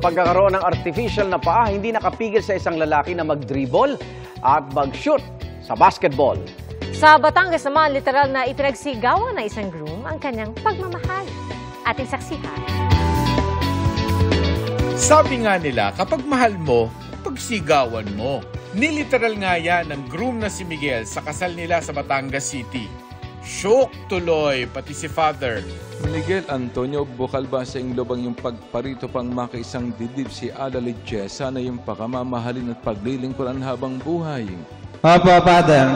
Ang pagkakaroon ng artificial na paa hindi nakapigil sa isang lalaki na mag-dribble at mag-shoot sa basketball. Sa Batangas naman, literal na ipinagsigawan na isang groom ang kanyang pagmamahal. Ating saksihan. Sabi nga nila, kapag mahal mo, pagsigawan mo. Niliteral nga yan ng groom na si Miguel sa kasal nila sa Batangas City. Shock tuloy, pati si Father. Miguel Antonio, bukal ba sa inglobang yung pagparito pang makaisang didib si Ada Lichesa na yung pakamamahalin at paglilingkuran habang buhay? Opo, Father.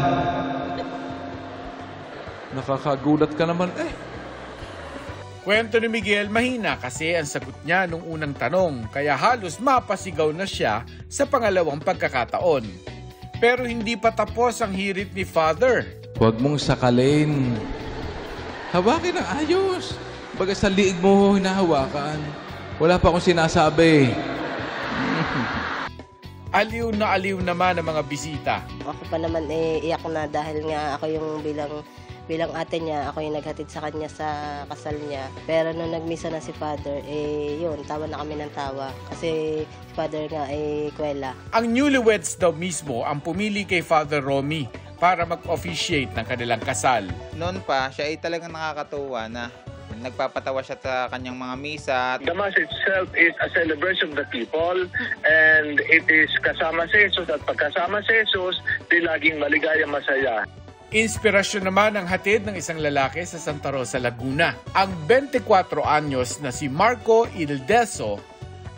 Nakakagulat ka naman eh. Kwento ni Miguel, mahina kasi ang sagot niya nung unang tanong, kaya halos mapasigaw na siya sa pangalawang pagkakataon. Pero hindi pa tapos ang hirit ni Father. Huwag mong sakalin. Hawakin ang ayos. Baga sa liig mo hinahawakan. Wala pa akong sinasabi. Aliw na aliw naman ang mga bisita. Ako pa naman iyak na dahil nga ako yung bilang ate niya, ako yung naghatid sa kanya sa kasal niya. Pero nung nagmisa na si Father, yun, tawa na kami ng tawa. Kasi si Father nga kwela. Ang newlyweds daw mismo ang pumili kay Father Romy para mag-officiate ng kanilang kasal. Noon pa, siya ay talagang nakakatuwa na nagpapatawa siya sa kanyang mga misa. The Mass itself is a celebration of the people and it is kasama si Jesus at pagkasama si Jesus, di laging maligaya masaya. Inspirasyon naman ang hatid ng isang lalaki sa Santa Rosa, Laguna. Ang 24 anyos na si Marco Ildeso,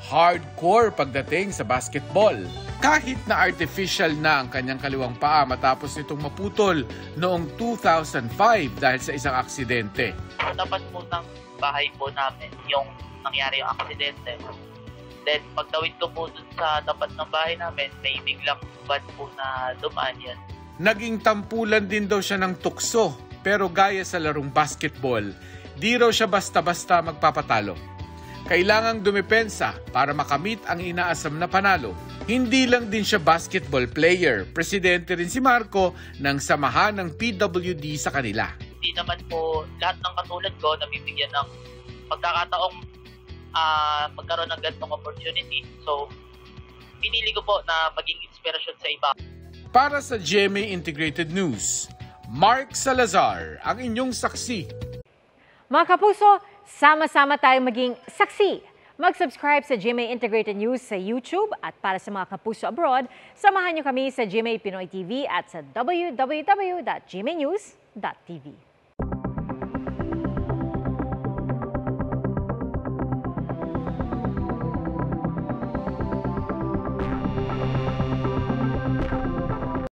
hardcore pagdating sa basketball. Kahit na artificial na ang kanyang kaliwang paa matapos nitong maputol noong 2005 dahil sa isang aksidente. Tapat po ng bahay po namin yung nangyari yung aksidente. Then pagtawid ko po dun sa tapat ng bahay namin, may biglang van po na dumaan yan. Naging tampulan din daw siya ng tukso, pero gaya sa larong basketball, di raw siya basta-basta magpapatalo. Kailangang dumepensa para makamit ang inaasam na panalo. Hindi lang din siya basketball player, presidente rin si Marco ng samahan ng PWD sa kanila. Hindi naman po lahat ng katulad ko nabibigyan ng pagkakataong magkaroon ng ganitong opportunity. So, pinili ko po na maging inspirasyon sa iba. Para sa GMA Integrated News, Mark Salazar, ang inyong saksi. Mga kapuso, sama-sama tayong maging saksi. Mag-subscribe sa GMA Integrated News sa YouTube at para sa mga kapuso abroad, samahan niyo kami sa GMA Pinoy TV at sa www.gmanews.tv.